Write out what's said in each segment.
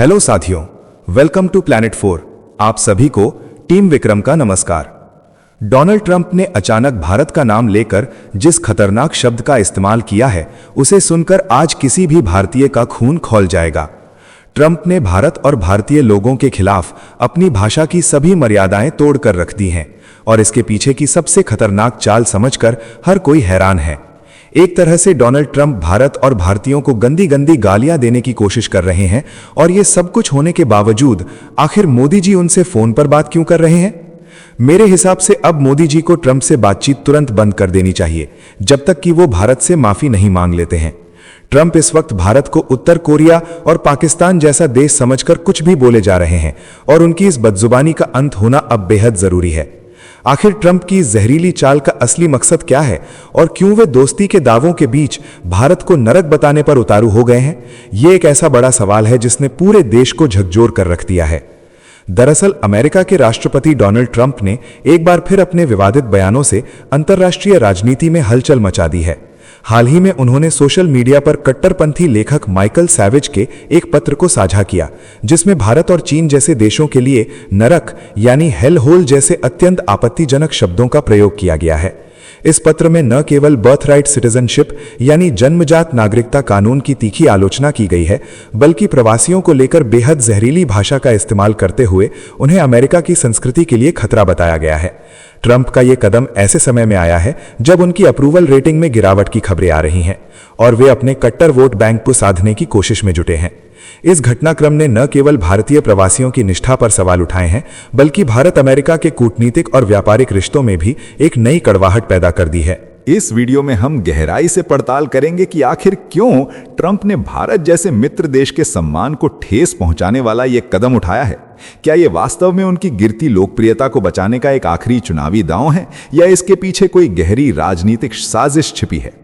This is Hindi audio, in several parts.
हेलो साथियों, वेलकम टू प्लैनेट 4। आप सभी को टीम विक्रम का नमस्कार। डोनाल्ड ट्रंप ने अचानक भारत का नाम लेकर जिस खतरनाक शब्द का इस्तेमाल किया है, उसे सुनकर आज किसी भी भारतीय का खून खौल जाएगा। ट्रंप ने भारत और भारतीय लोगों के खिलाफ अपनी भाषा की सभी मर्यादाएं तोड़कर रख दी हैं और इसके पीछे की सबसे खतरनाक चाल समझकर हर कोई हैरान है। एक तरह से डोनाल्ड ट्रंप भारत और भारतीयों को गंदी गंदी गालियां देने की कोशिश कर रहे हैं और ये सब कुछ होने के बावजूद आखिर मोदी जी उनसे फोन पर बात क्यों कर रहे हैं? मेरे हिसाब से अब मोदी जी को ट्रंप से बातचीत तुरंत बंद कर देनी चाहिए, जब तक कि वो भारत से माफी नहीं मांग लेते हैं। ट्रंप इस वक्त भारत को उत्तर कोरिया और पाकिस्तान जैसा देश समझकर कुछ भी बोले जा रहे हैं और उनकी इस बदजुबानी का अंत होना अब बेहद जरूरी है। आखिर ट्रंप की जहरीली चाल का असली मकसद क्या है और क्यों वे दोस्ती के दावों के बीच भारत को नरक बताने पर उतारू हो गए हैं? ये एक ऐसा बड़ा सवाल है जिसने पूरे देश को झकझोर कर रख दिया है। दरअसल अमेरिका के राष्ट्रपति डोनाल्ड ट्रंप ने एक बार फिर अपने विवादित बयानों से अंतर्राष्ट्रीय राजनीति में हलचल मचा दी है। हाल ही में उन्होंने सोशल मीडिया पर कट्टरपंथी लेखक माइकल सैवेज के एक पत्र को साझा किया, जिसमें भारत और चीन जैसे देशों के लिए नरक यानी हेल होल जैसे अत्यंत आपत्तिजनक शब्दों का प्रयोग किया गया है। इस पत्र में न केवल बर्थराइट सिटीजनशिप यानी जन्मजात नागरिकता कानून की तीखी आलोचना की गई है, बल्कि प्रवासियों को लेकर बेहद जहरीली भाषा का इस्तेमाल करते हुए उन्हें अमेरिका की संस्कृति के लिए खतरा बताया गया है। ट्रंप का यह कदम ऐसे समय में आया है जब उनकी अप्रूवल रेटिंग में गिरावट की खबरें आ रही हैं और वे अपने कट्टर वोट बैंक को साधने की कोशिश में जुटे हैं। इस घटनाक्रम ने न केवल भारतीय प्रवासियों की निष्ठा पर सवाल उठाए हैं, बल्कि भारत अमेरिका के कूटनीतिक और व्यापारिक रिश्तों में भी एक नई कड़वाहट पैदा कर दी है। इस वीडियो में हम गहराई से पड़ताल करेंगे कि आखिर क्यों ट्रंप ने भारत जैसे मित्र देश के सम्मान को ठेस पहुंचाने वाला यह कदम उठाया है। क्या यह वास्तव में उनकी गिरती लोकप्रियता को बचाने का एक आखिरी चुनावी दांव है या इसके पीछे कोई गहरी राजनीतिक साजिश छिपी है?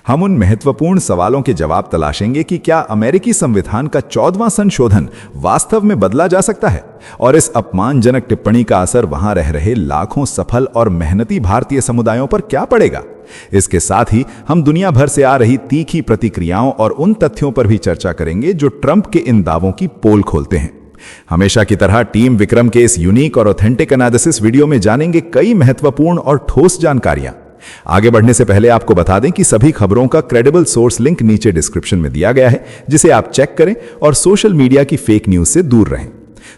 हम उन महत्वपूर्ण सवालों के जवाब तलाशेंगे कि क्या अमेरिकी संविधान का 14वां संशोधन वास्तव में बदला जा सकता है और इस अपमानजनक टिप्पणी का असर वहां रह रहे लाखों सफल और मेहनती भारतीय समुदायों पर क्या पड़ेगा। इसके साथ ही हम दुनिया भर से आ रही तीखी प्रतिक्रियाओं और उन तथ्यों पर भी चर्चा करेंगे जो ट्रंप के इन दावों की पोल खोलते हैं। हमेशा की तरह टीम विक्रम के इस यूनिक और ऑथेंटिक एनालिसिस वीडियो में जानेंगे कई महत्वपूर्ण और ठोस जानकारियां। आगे बढ़ने से पहले आपको बता दें कि सभी खबरों का क्रेडिबल सोर्स लिंक नीचे डिस्क्रिप्शन में दिया गया है, जिसे आप चेक करें और सोशल मीडिया की फेक न्यूज से दूर रहें।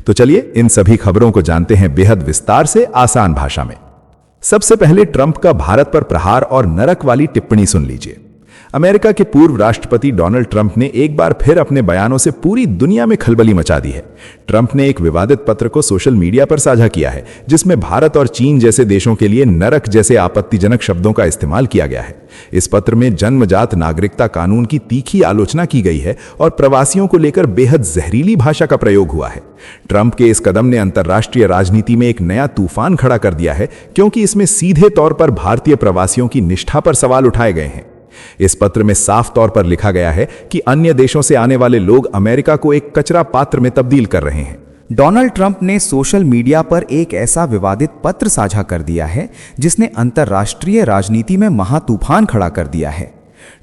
तो चलिए इन सभी खबरों को जानते हैं बेहद विस्तार से, आसान भाषा में। सबसे पहले ट्रंप का भारत पर प्रहार और नरक वाली टिप्पणी सुन लीजिए। अमेरिका के पूर्व राष्ट्रपति डोनाल्ड ट्रंप ने एक बार फिर अपने बयानों से पूरी दुनिया में खलबली मचा दी है। ट्रंप ने एक विवादित पत्र को सोशल मीडिया पर साझा किया है, जिसमें भारत और चीन जैसे देशों के लिए नरक जैसे आपत्तिजनक शब्दों का इस्तेमाल किया गया है। इस पत्र में जन्मजात नागरिकता कानून की तीखी आलोचना की गई है और प्रवासियों को लेकर बेहद जहरीली भाषा का प्रयोग हुआ है। ट्रंप के इस कदम ने अंतर्राष्ट्रीय राजनीति में एक नया तूफान खड़ा कर दिया है, क्योंकि इसमें सीधे तौर पर भारतीय प्रवासियों की निष्ठा पर सवाल उठाए गए हैं। इस पत्र में साफ तौर पर लिखा गया है कि अन्य देशों से आने वाले लोग अमेरिका को एक कचरा पात्र में तब्दील कर रहे हैं। डोनाल्ड ट्रंप ने सोशल मीडिया पर एक ऐसा विवादित पत्र साझा कर दिया है जिसने अंतर्राष्ट्रीय राजनीति में महातूफान खड़ा कर दिया है।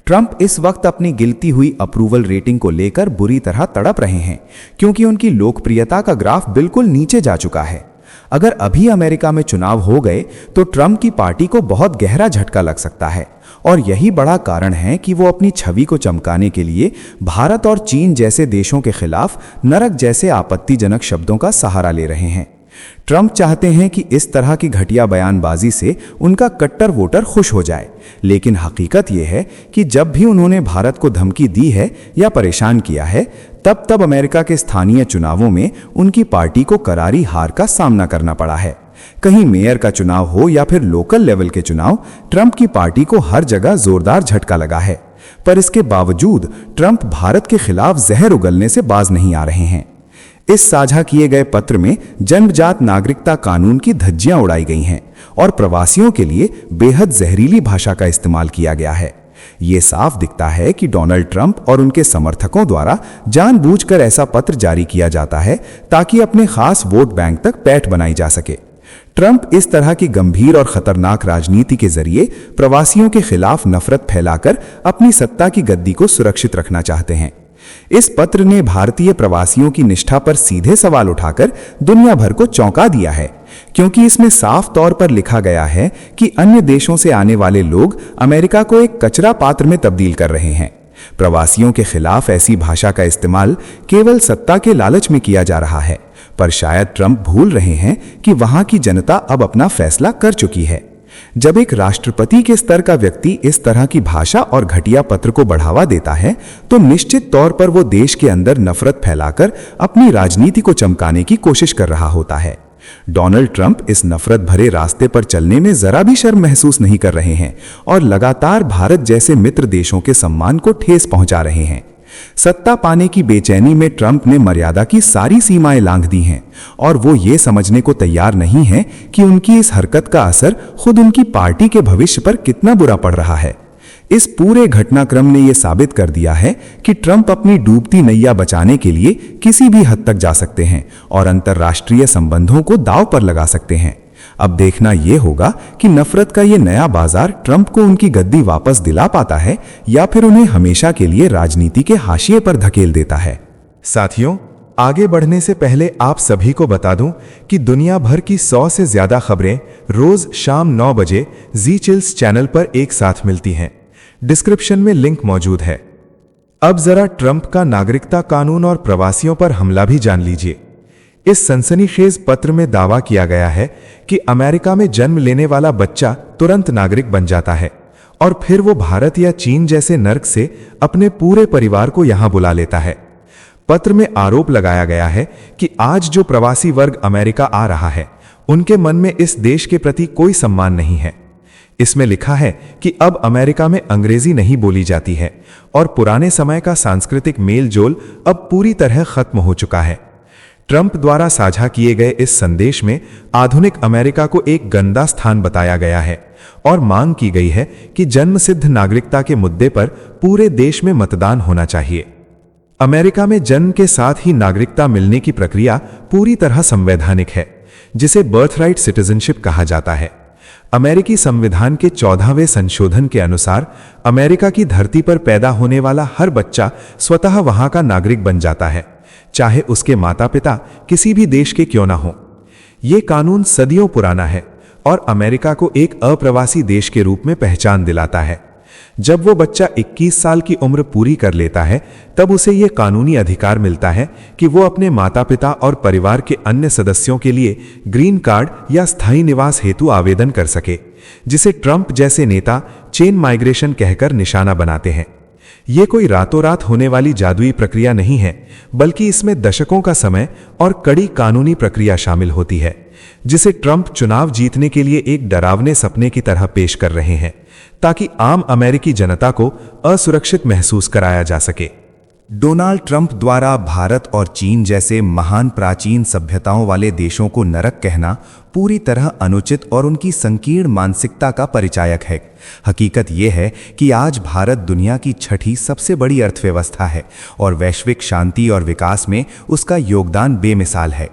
ट्रंप इस वक्त अपनी गिरती हुई अप्रूवल रेटिंग को लेकर बुरी तरह तड़प रहे हैं, क्योंकि उनकी लोकप्रियता का ग्राफ बिल्कुल नीचे जा चुका है। अगर अभी अमेरिका में चुनाव हो गए तो ट्रंप की पार्टी को बहुत गहरा झटका लग सकता है और यही बड़ा कारण है कि वो अपनी छवि को चमकाने के लिए भारत और चीन जैसे देशों के खिलाफ नरक जैसे आपत्तिजनक शब्दों का सहारा ले रहे हैं। ट्रंप चाहते हैं कि इस तरह की घटिया बयानबाजी से उनका कट्टर वोटर खुश हो जाए, लेकिन हकीकत यह है कि जब भी उन्होंने भारत को धमकी दी है या परेशान किया है, तब अमेरिका के स्थानीय चुनावों में उनकी पार्टी को करारी हार का सामना करना पड़ा है। कहीं मेयर का चुनाव हो या फिर लोकल लेवल के चुनाव, ट्रंप की पार्टी को हर जगह जोरदार झटका लगा है। पर इसके बावजूद ट्रंप भारत के खिलाफ जहर उगलने से बाज नहीं आ रहे हैं। इस साझा किए गए पत्र में जन्मजात नागरिकता कानून की धज्जियां उड़ाई गई हैं और प्रवासियों के लिए बेहद जहरीली भाषा का इस्तेमाल किया गया है। ये साफ दिखता है कि डोनाल्ड ट्रंप और उनके समर्थकों द्वारा जानबूझकर ऐसा पत्र जारी किया जाता है ताकि अपने खास वोट बैंक तक पैठ बनाई जा सके। ट्रंप इस तरह की गंभीर और खतरनाक राजनीति के जरिए प्रवासियों के खिलाफ नफरत फैलाकर अपनी सत्ता की गद्दी को सुरक्षित रखना चाहते हैं। इस पत्र ने भारतीय प्रवासियों की निष्ठा पर सीधे सवाल उठाकर दुनिया भर को चौंका दिया है, क्योंकि इसमें साफ तौर पर लिखा गया है कि अन्य देशों से आने वाले लोग अमेरिका को एक कचरा पात्र में तब्दील कर रहे हैं। प्रवासियों के खिलाफ ऐसी भाषा का इस्तेमाल केवल सत्ता के लालच में किया जा रहा है, पर शायद ट्रंप भूल रहे हैं कि वहां की जनता अब अपना फैसला कर चुकी है। जब एक राष्ट्रपति के स्तर का व्यक्ति इस तरह की भाषा और घटिया पत्र को बढ़ावा देता है, तो निश्चित तौर पर वो देश के अंदर नफरत फैलाकर अपनी राजनीति को चमकाने की कोशिश कर रहा होता है। डोनाल्ड ट्रंप इस नफरत भरे रास्ते पर चलने में जरा भी शर्म महसूस नहीं कर रहे हैं और लगातार भारत जैसे मित्र देशों के सम्मान को ठेस पहुंचा रहे हैं। सत्ता पाने की बेचैनी में ट्रंप ने मर्यादा की सारी सीमाएं लांघ दी हैं और वो ये समझने को तैयार नहीं है कि उनकी इस हरकत का असर खुद उनकी पार्टी के भविष्य पर कितना बुरा पड़ रहा है। इस पूरे घटनाक्रम ने यह साबित कर दिया है कि ट्रंप अपनी डूबती नैया बचाने के लिए किसी भी हद तक जा सकते हैं और अंतर्राष्ट्रीय संबंधों को दांव पर लगा सकते हैं। अब देखना यह होगा कि नफरत का यह नया बाजार ट्रंप को उनकी गद्दी वापस दिला पाता है या फिर उन्हें हमेशा के लिए राजनीति के हाशिए पर धकेल देता है। साथियों, आगे बढ़ने से पहले आप सभी को बता दूं कि दुनिया भर की 100 से ज्यादा खबरें रोज शाम 9 बजे जी चिल्स चैनल पर एक साथ मिलती हैं। डिस्क्रिप्शन में लिंक मौजूद है। अब जरा ट्रंप का नागरिकता कानून और प्रवासियों पर हमला भी जान लीजिए। इस सनसनीखेज पत्र में दावा किया गया है कि अमेरिका में जन्म लेने वाला बच्चा तुरंत नागरिक बन जाता है और फिर वो भारत या चीन जैसे नर्क से अपने पूरे परिवार को यहां बुला लेता है। पत्र में आरोप लगाया गया है कि आज जो प्रवासी वर्ग अमेरिका आ रहा है, उनके मन में इस देश के प्रति कोई सम्मान नहीं है। इसमें लिखा है कि अब अमेरिका में अंग्रेजी नहीं बोली जाती है और पुराने समय का सांस्कृतिक मेलजोल अब पूरी तरह खत्म हो चुका है। ट्रंप द्वारा साझा किए गए इस संदेश में आधुनिक अमेरिका को एक गंदा स्थान बताया गया है और मांग की गई है कि जन्मसिद्ध नागरिकता के मुद्दे पर पूरे देश में मतदान होना चाहिए। अमेरिका में जन्म के साथ ही नागरिकता मिलने की प्रक्रिया पूरी तरह संवैधानिक है, जिसे बर्थराइट सिटीजनशिप कहा जाता है। अमेरिकी संविधान के 14वें संशोधन के अनुसार अमेरिका की धरती पर पैदा होने वाला हर बच्चा स्वतः वहां का नागरिक बन जाता है, चाहे उसके माता पिता किसी भी देश के क्यों ना हो। ये कानून सदियों पुराना है और अमेरिका को एक अप्रवासी देश के रूप में पहचान दिलाता है। जब वो बच्चा 21 साल की उम्र पूरी कर लेता है, तब उसे ये कानूनी अधिकार मिलता है कि वो अपने माता पिता और परिवार के अन्य सदस्यों के लिए ग्रीन कार्ड या स्थायी निवास हेतु आवेदन कर सके, जिसे ट्रंप जैसे नेता चेन माइग्रेशन कहकर निशाना बनाते हैं। ये कोई रातों रात होने वाली जादुई प्रक्रिया नहीं है, बल्कि इसमें दशकों का समय और कड़ी कानूनी प्रक्रिया शामिल होती है, जिसे ट्रंप चुनाव जीतने के लिए एक डरावने सपने की तरह पेश कर रहे हैं, ताकि आम अमेरिकी जनता को असुरक्षित महसूस कराया जा सके। डोनाल्ड ट्रंप द्वारा भारत और चीन जैसे महान प्राचीन सभ्यताओं वाले देशों को नरक कहना पूरी तरह अनुचित और उनकी संकीर्ण मानसिकता का परिचायक है। हकीकत यह है कि आज भारत दुनिया की 6ठी सबसे बड़ी अर्थव्यवस्था है और वैश्विक शांति और विकास में उसका योगदान बेमिसाल है।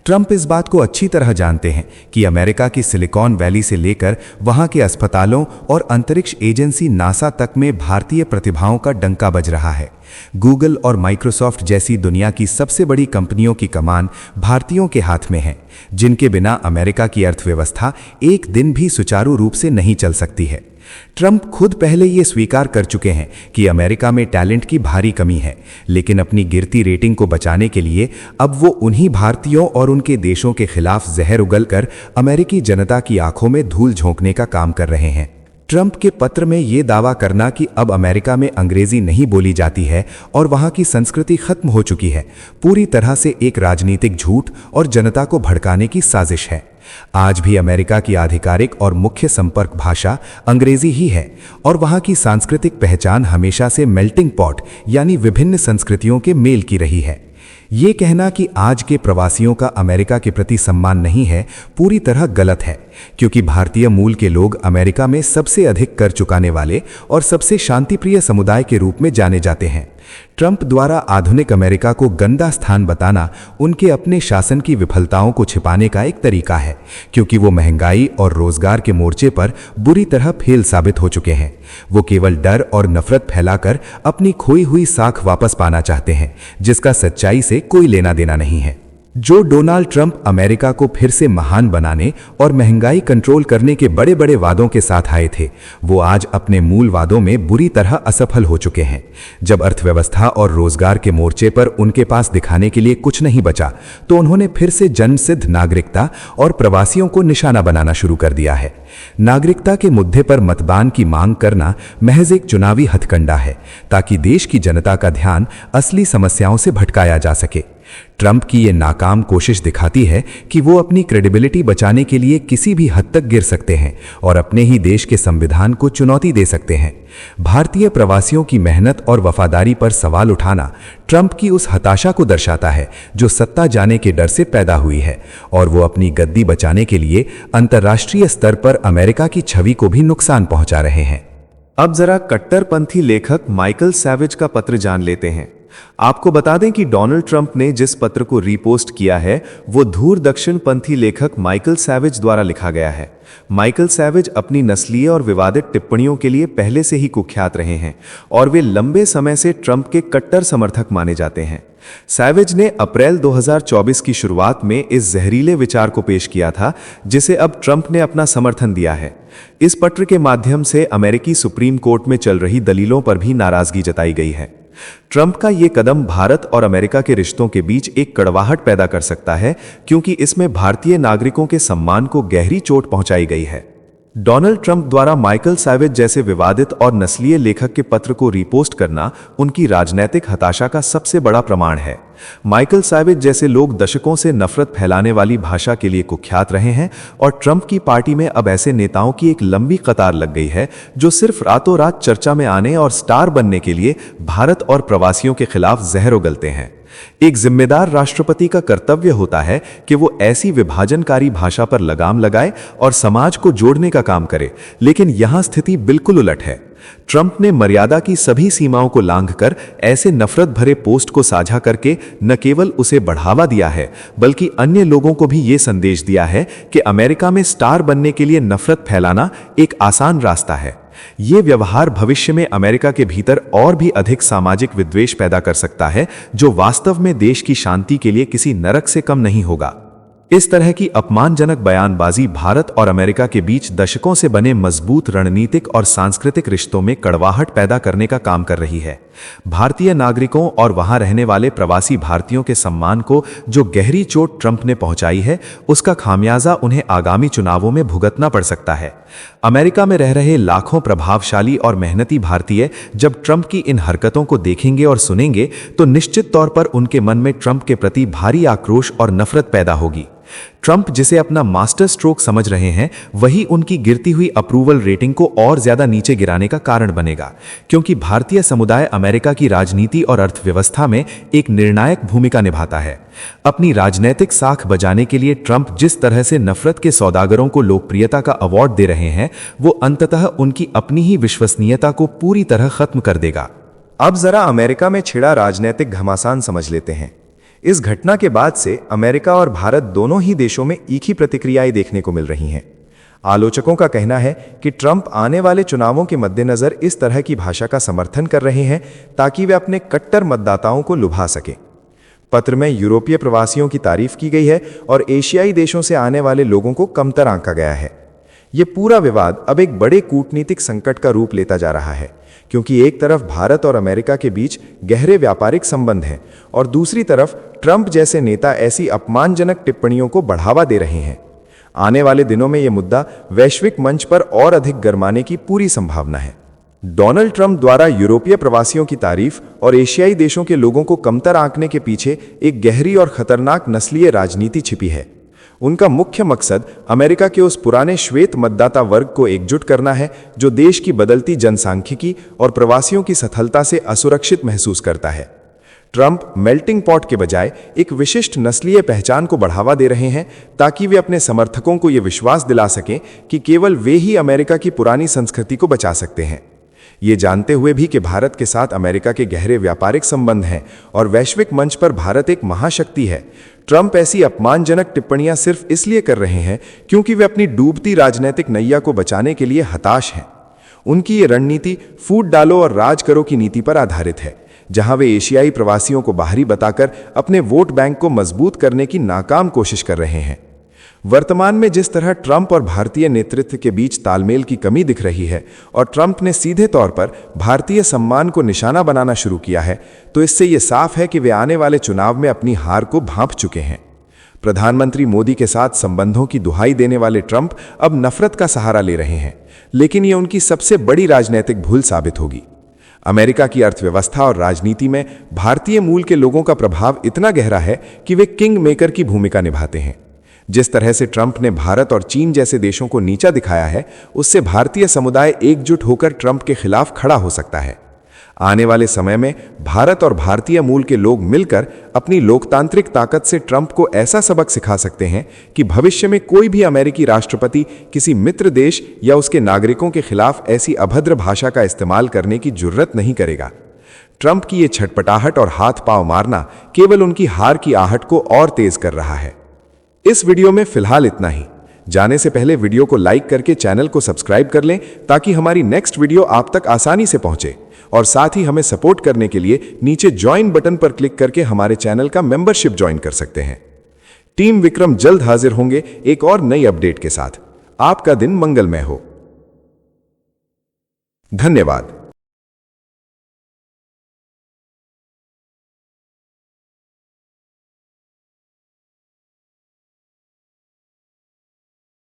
ट्रंप इस बात को अच्छी तरह जानते हैं कि अमेरिका की सिलिकॉन वैली से लेकर वहां के अस्पतालों और अंतरिक्ष एजेंसी नासा तक में भारतीय प्रतिभाओं का डंका बज रहा है। गूगल और माइक्रोसॉफ्ट जैसी दुनिया की सबसे बड़ी कंपनियों की कमान भारतीयों के हाथ में है, जिनके बिना अमेरिका की अर्थव्यवस्था एक दिन भी सुचारू रूप से नहीं चल सकती है। ट्रंप खुद पहले ये स्वीकार कर चुके हैं कि अमेरिका में टैलेंट की भारी कमी है, लेकिन अपनी गिरती रेटिंग को बचाने के लिए अब वो उन्हीं भारतीयों और उनके देशों के खिलाफ जहर उगलकर अमेरिकी जनता की आंखों में धूल झोंकने का काम कर रहे हैं। ट्रंप के पत्र में ये दावा करना कि अब अमेरिका में अंग्रेजी नहीं बोली जाती है और वहां की संस्कृति खत्म हो चुकी है, पूरी तरह से एक राजनीतिक झूठ और जनता को भड़काने की साजिश है। आज भी अमेरिका की आधिकारिक और मुख्य संपर्क भाषा अंग्रेजी ही है और वहां की सांस्कृतिक पहचान हमेशा से मेल्टिंग पॉट यानी विभिन्न संस्कृतियों के मेल की रही है। ये कहना कि आज के प्रवासियों का अमेरिका के प्रति सम्मान नहीं है पूरी तरह गलत है, क्योंकि भारतीय मूल के लोग अमेरिका में सबसे अधिक कर चुकाने वाले और सबसे शांतिप्रिय समुदाय के रूप में जाने जाते हैं। ट्रंप द्वारा आधुनिक अमेरिका को गंदा स्थान बताना उनके अपने शासन की विफलताओं को छिपाने का एक तरीका है, क्योंकि वो महंगाई और रोजगार के मोर्चे पर बुरी तरह फेल साबित हो चुके हैं। वो केवल डर और नफरत फैलाकर अपनी खोई हुई साख वापस पाना चाहते हैं, जिसका सच्चाई से कोई लेना देना नहीं है। जो डोनाल्ड ट्रंप अमेरिका को फिर से महान बनाने और महंगाई कंट्रोल करने के बड़े बड़े वादों के साथ आए थे, वो आज अपने मूल वादों में बुरी तरह असफल हो चुके हैं। जब अर्थव्यवस्था और रोजगार के मोर्चे पर उनके पास दिखाने के लिए कुछ नहीं बचा, तो उन्होंने फिर से जन्मसिद्ध नागरिकता और प्रवासियों को निशाना बनाना शुरू कर दिया है। नागरिकता के मुद्दे पर मतदान की मांग करना महज एक चुनावी हथकंडा है, ताकि देश की जनता का ध्यान असली समस्याओं से भटकाया जा सके। ट्रंप की ये नाकाम कोशिश दिखाती है कि वो अपनी क्रेडिबिलिटी बचाने के लिए किसी भी हद तक गिर सकते हैं और अपने ही देश के संविधान को चुनौती दे सकते हैं। भारतीय प्रवासियों की मेहनत और वफादारी पर सवाल उठाना ट्रंप की उस हताशा को दर्शाता है जो सत्ता जाने के डर से पैदा हुई है, और वो अपनी गद्दी बचाने के लिए अंतर्राष्ट्रीय स्तर पर अमेरिका की छवि को भी नुकसान पहुंचा रहे हैं। अब जरा कट्टरपंथी लेखक माइकल सैवेज का पत्र जान लेते हैं। आपको बता दें कि डोनाल्ड ट्रंप ने जिस पत्र को रीपोस्ट किया है वो धूर दक्षिणपंथी लेखक माइकल सैवेज द्वारा लिखा गया है। माइकल सैवेज अपनी नस्लीय और विवादित टिप्पणियों के लिए पहले से ही कुख्यात रहे हैं और वे लंबे समय से ट्रंप के कट्टर समर्थक माने जाते हैं। सैवेज ने अप्रैल 2024 की शुरुआत में इस जहरीले विचार को पेश किया था, जिसे अब ट्रंप ने अपना समर्थन दिया है। इस पत्र के माध्यम से अमेरिकी सुप्रीम कोर्ट में चल रही दलीलों पर भी नाराजगी जताई गई है। ट्रंप का ये कदम भारत और अमेरिका के रिश्तों के बीच एक कड़वाहट पैदा कर सकता है, क्योंकि इसमें भारतीय नागरिकों के सम्मान को गहरी चोट पहुंचाई गई है। डोनाल्ड ट्रंप द्वारा माइकल सैवेज जैसे विवादित और नस्लीय लेखक के पत्र को रीपोस्ट करना उनकी राजनैतिक हताशा का सबसे बड़ा प्रमाण है। माइकल सैवेज जैसे लोग दशकों से नफरत फैलाने वाली भाषा के लिए कुख्यात रहे हैं, और ट्रंप की पार्टी में अब ऐसे नेताओं की एक लंबी कतार लग गई है जो सिर्फ रातों रात चर्चा में आने और स्टार बनने के लिए भारत और प्रवासियों के खिलाफ जहर उगलते हैं। एक जिम्मेदार राष्ट्रपति का कर्तव्य होता है कि वो ऐसी विभाजनकारी भाषा पर लगाम लगाए और समाज को जोड़ने का काम करे, लेकिन यहां स्थिति बिल्कुल उलट है। ट्रंप ने मर्यादा की सभी सीमाओं को लांघकर ऐसे नफरत भरे पोस्ट को साझा करके न केवल उसे बढ़ावा दिया है, बल्कि अन्य लोगों को भी ये संदेश दिया है कि अमेरिका में स्टार बनने के लिए नफरत फैलाना एक आसान रास्ता है। ये व्यवहार भविष्य में अमेरिका के भीतर और भी अधिक सामाजिक विद्वेष पैदा कर सकता है, जो वास्तव में देश की शांति के लिए किसी नरक से कम नहीं होगा। इस तरह की अपमानजनक बयानबाजी भारत और अमेरिका के बीच दशकों से बने मजबूत रणनीतिक और सांस्कृतिक रिश्तों में कड़वाहट पैदा करने का काम कर रही है। भारतीय नागरिकों और वहां रहने वाले प्रवासी भारतीयों के सम्मान को जो गहरी चोट ट्रंप ने पहुंचाई है, उसका खामियाजा उन्हें आगामी चुनावों में भुगतना पड़ सकता है। अमेरिका में रह रहे लाखों प्रभावशाली और मेहनती भारतीय जब ट्रंप की इन हरकतों को देखेंगे और सुनेंगे, तो निश्चित तौर पर उनके मन में ट्रंप के प्रति भारी आक्रोश और नफरत पैदा होगी। ट्रंप जिसे अपना मास्टर स्ट्रोक समझ रहे हैं, वही उनकी गिरती हुई अप्रूवल रेटिंग को और ज्यादा नीचे गिराने का कारण बनेगा, क्योंकि भारतीय समुदाय अमेरिका की राजनीति और अर्थव्यवस्था में एक निर्णायक भूमिका निभाता है। अपनी राजनीतिक साख बजाने के लिए ट्रंप जिस तरह से नफरत के सौदागरों को लोकप्रियता का अवार्ड दे रहे हैं, वो अंततः उनकी अपनी ही विश्वसनीयता को पूरी तरह खत्म कर देगा। अब जरा अमेरिका में छिड़ा राजनीतिक घमासान समझ लेते हैं। इस घटना के बाद से अमेरिका और भारत दोनों ही देशों में एक ही प्रतिक्रियाएं देखने को मिल रही हैं। आलोचकों का कहना है कि ट्रंप आने वाले चुनावों के मद्देनजर इस तरह की भाषा का समर्थन कर रहे हैं ताकि वे अपने कट्टर मतदाताओं को लुभा सकें। पत्र में यूरोपीय प्रवासियों की तारीफ की गई है और एशियाई देशों से आने वाले लोगों को कमतर आंका गया है। ये पूरा विवाद अब एक बड़े कूटनीतिक संकट का रूप लेता जा रहा है, क्योंकि एक तरफ भारत और अमेरिका के बीच गहरे व्यापारिक संबंध हैं और दूसरी तरफ ट्रंप जैसे नेता ऐसी अपमानजनक टिप्पणियों को बढ़ावा दे रहे हैं। आने वाले दिनों में यह मुद्दा वैश्विक मंच पर और अधिक गरमाने की पूरी संभावना है। डोनाल्ड ट्रंप द्वारा यूरोपीय प्रवासियों की तारीफ और एशियाई देशों के लोगों को कमतर आंकने के पीछे एक गहरी और खतरनाक नस्लीय राजनीति छिपी है। उनका मुख्य मकसद अमेरिका के उस पुराने श्वेत मतदाता वर्ग को एकजुट करना है जो देश की बदलती जनसांख्यिकी और प्रवासियों की सथलता से असुरक्षित महसूस करता है। ट्रंप मेल्टिंग पॉट के बजाय एक विशिष्ट नस्लीय पहचान को बढ़ावा दे रहे हैं ताकि वे अपने समर्थकों को यह विश्वास दिला सकें कि केवल वे ही अमेरिका की पुरानी संस्कृति को बचा सकते हैं। ये जानते हुए भी कि भारत के साथ अमेरिका के गहरे व्यापारिक संबंध हैं और वैश्विक मंच पर भारत एक महाशक्ति है, ट्रंप ऐसी अपमानजनक टिप्पणियां सिर्फ इसलिए कर रहे हैं क्योंकि वे अपनी डूबती राजनीतिक नैया को बचाने के लिए हताश हैं। उनकी ये रणनीति फूट डालो और राज करो की नीति पर आधारित है, जहां वे एशियाई प्रवासियों को बाहरी बताकर अपने वोट बैंक को मजबूत करने की नाकाम कोशिश कर रहे हैं। वर्तमान में जिस तरह ट्रंप और भारतीय नेतृत्व के बीच तालमेल की कमी दिख रही है और ट्रंप ने सीधे तौर पर भारतीय सम्मान को निशाना बनाना शुरू किया है, तो इससे यह साफ है कि वे आने वाले चुनाव में अपनी हार को भांप चुके हैं। प्रधानमंत्री मोदी के साथ संबंधों की दुहाई देने वाले ट्रंप अब नफरत का सहारा ले रहे हैं, लेकिन यह उनकी सबसे बड़ी राजनीतिक भूल साबित होगी। अमेरिका की अर्थव्यवस्था और राजनीति में भारतीय मूल के लोगों का प्रभाव इतना गहरा है कि वे किंग मेकर की भूमिका निभाते हैं। जिस तरह से ट्रंप ने भारत और चीन जैसे देशों को नीचा दिखाया है, उससे भारतीय समुदाय एकजुट होकर ट्रंप के खिलाफ खड़ा हो सकता है। आने वाले समय में भारत और भारतीय मूल के लोग मिलकर अपनी लोकतांत्रिक ताकत से ट्रंप को ऐसा सबक सिखा सकते हैं कि भविष्य में कोई भी अमेरिकी राष्ट्रपति किसी मित्र देश या उसके नागरिकों के खिलाफ ऐसी अभद्र भाषा का इस्तेमाल करने की जुर्रत नहीं करेगा। ट्रंप की ये छटपटाहट और हाथ पांव मारना केवल उनकी हार की आहट को और तेज कर रहा है। इस वीडियो में फिलहाल इतना ही। जाने से पहले वीडियो को लाइक करके चैनल को सब्सक्राइब कर लें ताकि हमारी नेक्स्ट वीडियो आप तक आसानी से पहुंचे, और साथ ही हमें सपोर्ट करने के लिए नीचे ज्वाइन बटन पर क्लिक करके हमारे चैनल का मेंबरशिप ज्वाइन कर सकते हैं। टीम विक्रम जल्द हाजिर होंगे एक और नई अपडेट के साथ। आपका दिन मंगलमय हो। धन्यवाद।